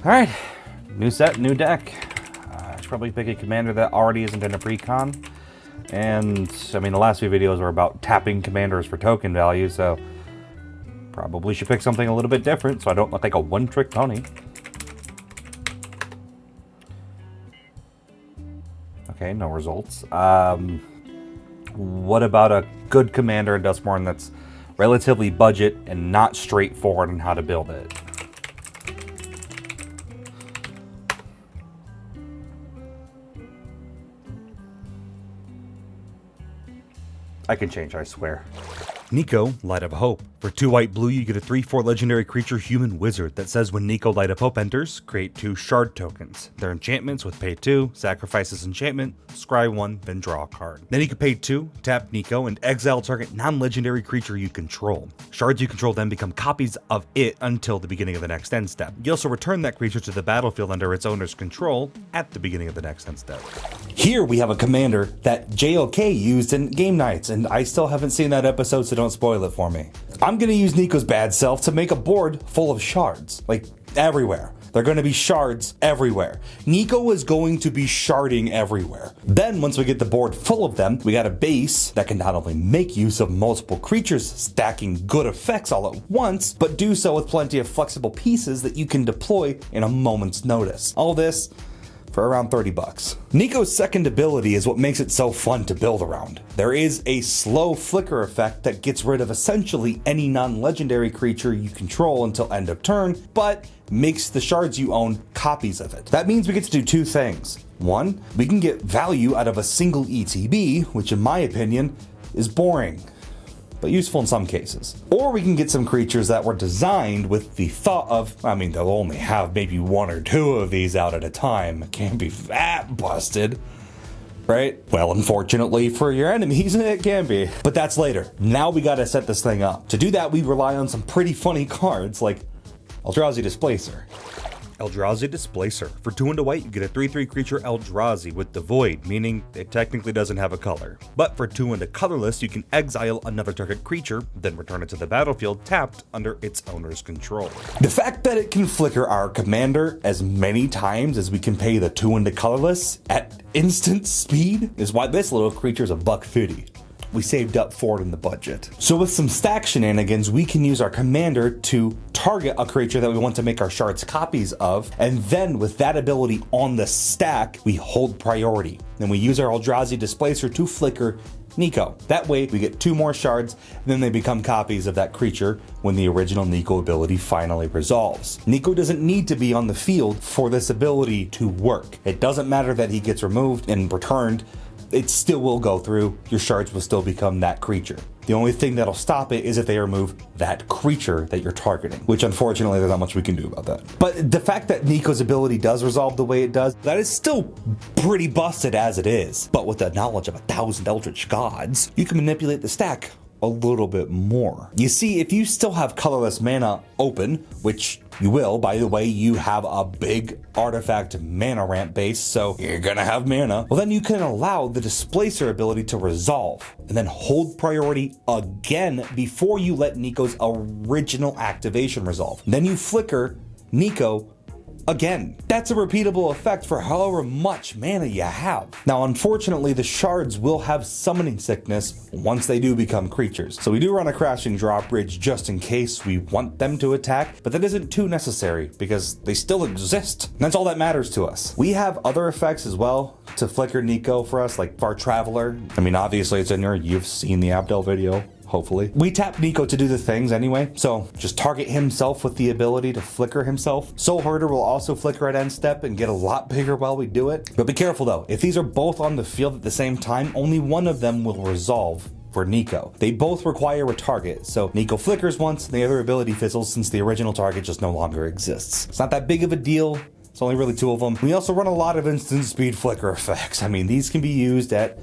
Alright, new set, new deck. I should probably pick a commander that already isn't in a precon. And, I mean, the last few videos were about tapping commanders for token value, so probably should pick something a little bit different so I don't look like a one-trick pony. Okay, no results. What about a good commander in Duskmourn that's relatively budget and not straightforward on how to build it? I can change, I swear. Niko, Light of Hope. For 2 white blue, you get a 3/4 legendary creature human wizard that says when Niko Light of Hope enters, create 2 shard tokens. They're enchantments with pay 2, sacrifice this enchantment, scry 1, then draw a card. Then you can pay 2, tap Niko, and exile target non-legendary creature you control. Shards you control then become copies of it until the beginning of the next end step. You also return that creature to the battlefield under its owner's control at the beginning of the next end step. Here we have a commander that JLK used in Game Nights, and I still haven't seen that episode, so don't spoil it for me. I'm gonna use Niko's bad self to make a board full of shards, like everywhere. They're gonna be shards everywhere. Niko is going to be sharding everywhere. Then once we get the board full of them, we got a base that can not only make use of multiple creatures stacking good effects all at once, but do so with plenty of flexible pieces that you can deploy in a moment's notice. All this for around 30 bucks. Niko's second ability is what makes it so fun to build around. There is a slow flicker effect that gets rid of essentially any non-legendary creature you control until end of turn, but makes the shards you own copies of it. That means we get to do 2 things. 1, we can get value out of a single ETB, which in my opinion is boring, but useful in some cases. Or we can get some creatures that were designed with the thought of, I mean, they'll only have maybe 1 or 2 of these out at a time. It can't be that busted, right? Well, unfortunately for your enemies, it can be. But that's later. Now we gotta set this thing up. To do that, we rely on some pretty funny cards like Eldrazi Displacer. Eldrazi Displacer. For 2 and a white, you get a 3/3 creature Eldrazi with the Void, meaning it technically doesn't have a color. But for 2 and a colorless, you can exile another target creature, then return it to the battlefield tapped under its owner's control. The fact that it can flicker our commander as many times as we can pay the 2 and the colorless at instant speed is why this little creature is $150. We saved up for it in the budget. So with some stack shenanigans, we can use our commander to target a creature that we want to make our shards copies of, and then with that ability on the stack, we hold priority. Then we use our Eldrazi Displacer to flicker Niko. That way we get 2 more shards, and then they become copies of that creature when the original Niko ability finally resolves. Niko doesn't need to be on the field for this ability to work. It doesn't matter that he gets removed and returned, it still will go through, your shards will still become that creature. The only thing that'll stop it is if they remove that creature that you're targeting, which unfortunately there's not much we can do about that. But the fact that Niko's ability does resolve the way it does, that is still pretty busted as it is. But with the knowledge of 1,000 Eldritch Gods, you can manipulate the stack a little bit more. You see, if you still have colorless mana open, which you will, by the way, you have a big artifact mana ramp base, so you're gonna have mana, well then you can allow the Displacer ability to resolve, and then hold priority again before you let Niko's original activation resolve. Then you flicker Niko again. That's a repeatable effect for however much mana you have. Now, unfortunately, the shards will have summoning sickness once they do become creatures. So we do run a crashing drawbridge just in case we want them to attack, but that isn't too necessary because they still exist. And that's all that matters to us. We have other effects as well to flicker Niko for us, like Far Traveler. I mean, obviously it's in there. You've seen the Abdel video. Hopefully. We tap Niko to do the things anyway, so just target himself with the ability to flicker himself. Soul Herder will also flicker at end step and get a lot bigger while we do it. But be careful though, if these are both on the field at the same time, only one of them will resolve for Niko. They both require a target, so Niko flickers once and the other ability fizzles since the original target just no longer exists. It's not that big of a deal. It's only really 2 of them. We also run a lot of instant speed flicker effects. I mean, these can be used at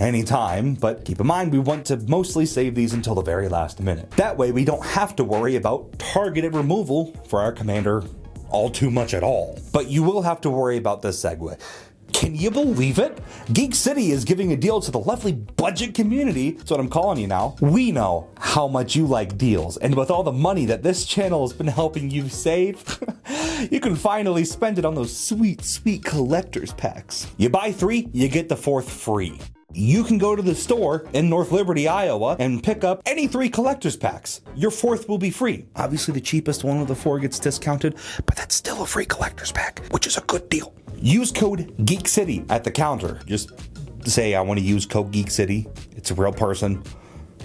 any time, but keep in mind we want to mostly save these until the very last minute. That way we don't have to worry about targeted removal for our commander all too much at all. But you will have to worry about this segue. Can you believe it? Geek City is giving a deal to the lovely budget community. That's what I'm calling you now. We know how much you like deals, and with all the money that this channel has been helping you save, you can finally spend it on those sweet, sweet collector's packs. You buy 3, you get the 4th free. You can go to the store in North Liberty, Iowa, and pick up any 3 collector's packs. Your 4th will be free. Obviously, the cheapest one of the 4 gets discounted, but that's still a free collector's pack, which is a good deal. Use code GeekCity at the counter. Just say, I want to use code GeekCity. It's a real person.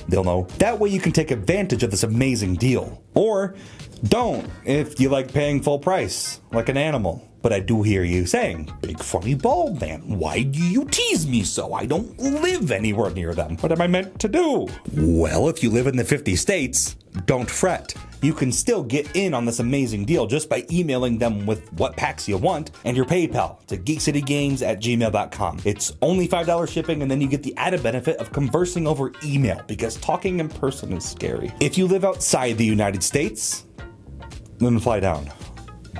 They'll know. That way you can take advantage of this amazing deal. Or don't, if you like paying full price, like an animal. But I do hear you saying, big funny bald man, why do you tease me so? I don't live anywhere near them. What am I meant to do? Well, if you live in the 50 states, don't fret. You can still get in on this amazing deal just by emailing them with what packs you want and your PayPal to geekcitygames@gmail.com. It's only $5 shipping, and then you get the added benefit of conversing over email because talking in person is scary. If you live outside the United States, then fly down.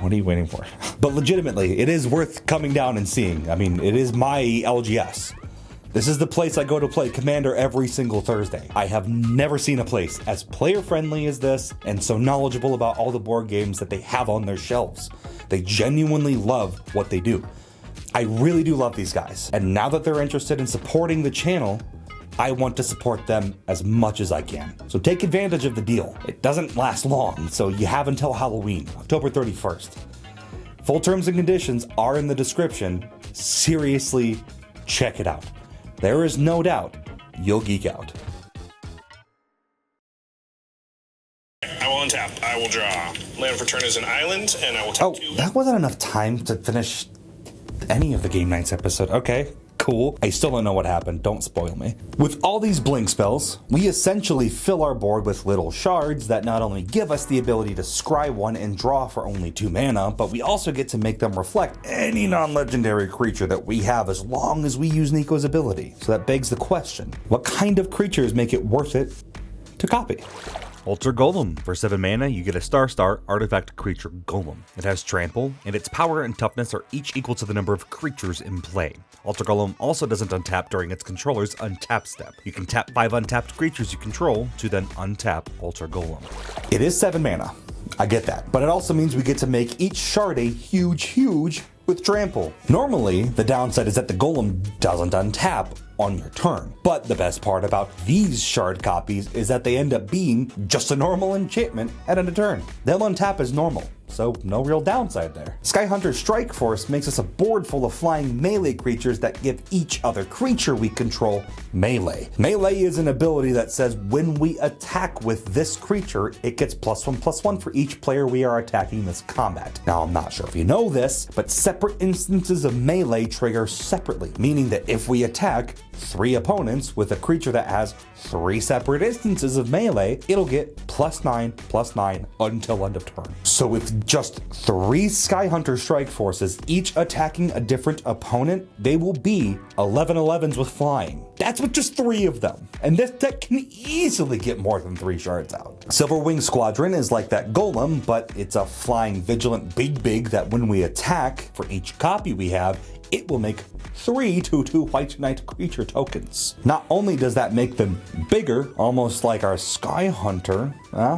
What are you waiting for? But legitimately, it is worth coming down and seeing. I mean, it is my LGS. This is the place I go to play Commander every single Thursday. I have never seen a place as player-friendly as this and so knowledgeable about all the board games that they have on their shelves. They genuinely love what they do. I really do love these guys. And now that they're interested in supporting the channel, I want to support them as much as I can. So take advantage of the deal. It doesn't last long, so you have until Halloween, October 31st. Full terms and conditions are in the description. Seriously, check it out. There is no doubt you'll geek out. I will untap. I will draw. Land for turn is an island, and I will tap 2. That wasn't enough time to finish any of the Game Nights episode. Okay. Cool. I still don't know what happened. Don't spoil me. With all these blink spells, we essentially fill our board with little shards that not only give us the ability to scry 1 and draw for only 2 mana, but we also get to make them reflect any non-legendary creature that we have as long as we use Niko's ability. So that begs the question, what kind of creatures make it worth it to copy? Altar Golem. For 7 mana, you get a star artifact creature Golem. It has trample, and its power and toughness are each equal to the number of creatures in play. Altar Golem also doesn't untap during its controller's untap step. You can tap 5 untapped creatures you control to then untap Altar Golem. It is 7 mana. I get that. But it also means we get to make each shard a huge with trample. Normally, the downside is that the Golem doesn't untap on your turn. But the best part about these shard copies is that they end up being just a normal enchantment at end of turn. They'll untap as normal, so no real downside there. Skyhunter Strike Force makes us a board full of flying melee creatures that give each other creature we control melee. Melee is an ability that says when we attack with this creature, it gets +1/+1 for each player we are attacking this combat. Now, I'm not sure if you know this, but separate instances of melee trigger separately, meaning that if we attack 3 opponents with a creature that has 3 separate instances of melee, it'll get +9/+9 until end of turn. So with just 3 Skyhunter Strike Forces, each attacking a different opponent, they will be 11/11s with flying. That's with just 3 of them. And this deck can easily get more than 3 shards out. Silverwing Squadron is like that Golem, but it's a flying vigilant big that when we attack, for each copy we have, it will make 3 2/2 White Knight creature tokens. Not only does that make them bigger, almost like our Skyhunter,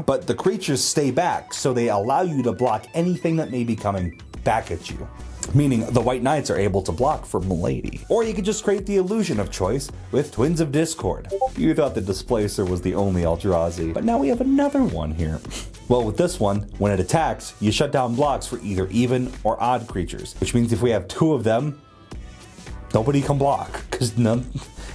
but the creatures stay back, so they allow you to block anything that may be coming back at you. Meaning the White Knights are able to block for Milady. Or you could just create the illusion of choice with Twins of Discord. You thought the Displacer was the only Eldrazi, but now we have another one here. Well, with this one, when it attacks, you shut down blocks for either even or odd creatures, which means if we have 2 of them, nobody can block, because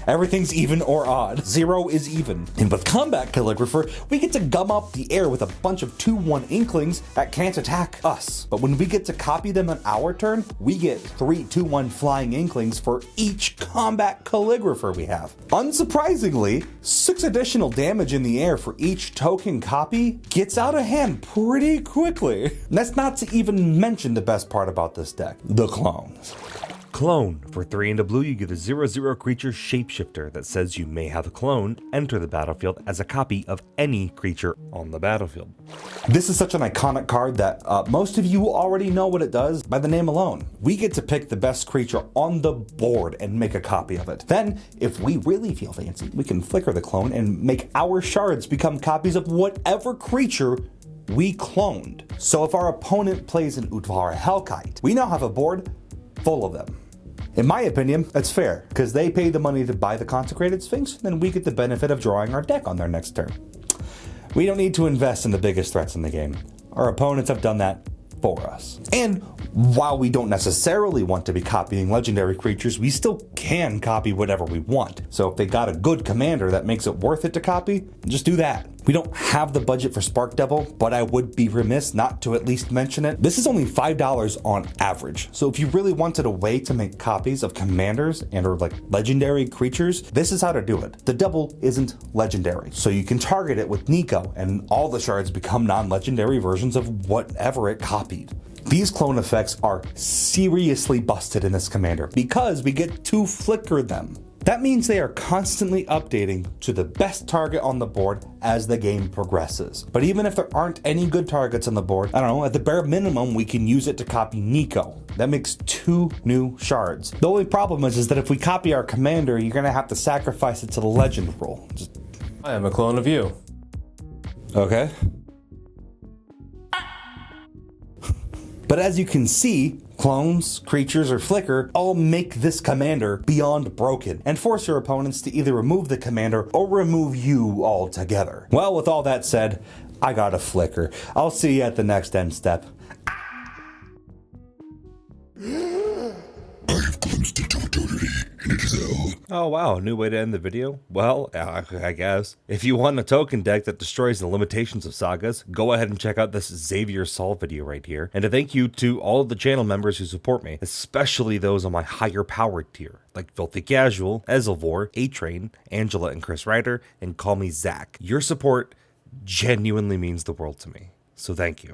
everything's even or odd. 0 is even. And with Combat Calligrapher, we get to gum up the air with a bunch of 2/1 Inklings that can't attack us. But when we get to copy them on our turn, we get 3 2/1 Flying Inklings for each Combat Calligrapher we have. Unsurprisingly, 6 additional damage in the air for each token copy gets out of hand pretty quickly. And that's not to even mention the best part about this deck, the clones. Clone. For 3 and a blue, you get a 0/0 creature shapeshifter that says you may have a clone enter the battlefield as a copy of any creature on the battlefield. This is such an iconic card that most of you already know what it does by the name alone. We get to pick the best creature on the board and make a copy of it. Then, if we really feel fancy, we can flicker the clone and make our shards become copies of whatever creature we cloned. So if our opponent plays an Utvara Hellkite, we now have a board full of them. In my opinion, that's fair, because they paid the money to buy the Consecrated Sphinx, and then we get the benefit of drawing our deck on their next turn. We don't need to invest in the biggest threats in the game. Our opponents have done that for us. And while we don't necessarily want to be copying legendary creatures, we still can copy whatever we want. So if they got a good commander that makes it worth it to copy, just do that. We don't have the budget for Spark Devil, but I would be remiss not to at least mention it. This is only $5 on average. So if you really wanted a way to make copies of commanders and or like legendary creatures, this is how to do it. The double isn't legendary. So you can target it with Niko and all the shards become non-legendary versions of whatever it copied. These clone effects are seriously busted in this commander because we get to flicker them. That means they are constantly updating to the best target on the board as the game progresses. But even if there aren't any good targets on the board, I don't know, at the bare minimum, we can use it to copy Niko. That makes 2 new shards. The only problem is that if we copy our commander, you're gonna have to sacrifice it to the legend rule. I am a clone of you. Okay. But as you can see, clones, creatures, or flicker all make this commander beyond broken and force your opponents to either remove the commander or remove you altogether. Well, with all that said, I got a flicker. I'll see you at the next end step. Oh wow, new way to end the video? Well, I guess. If you want a token deck that destroys the limitations of sagas, go ahead and check out this Xavier Sol video right here. And a thank you to all of the channel members who support me, especially those on my higher powered tier, like Filthy Casual, Ezelvor, A-Train, Angela and Chris Ryder, and Call Me Zach. Your support genuinely means the world to me, so thank you.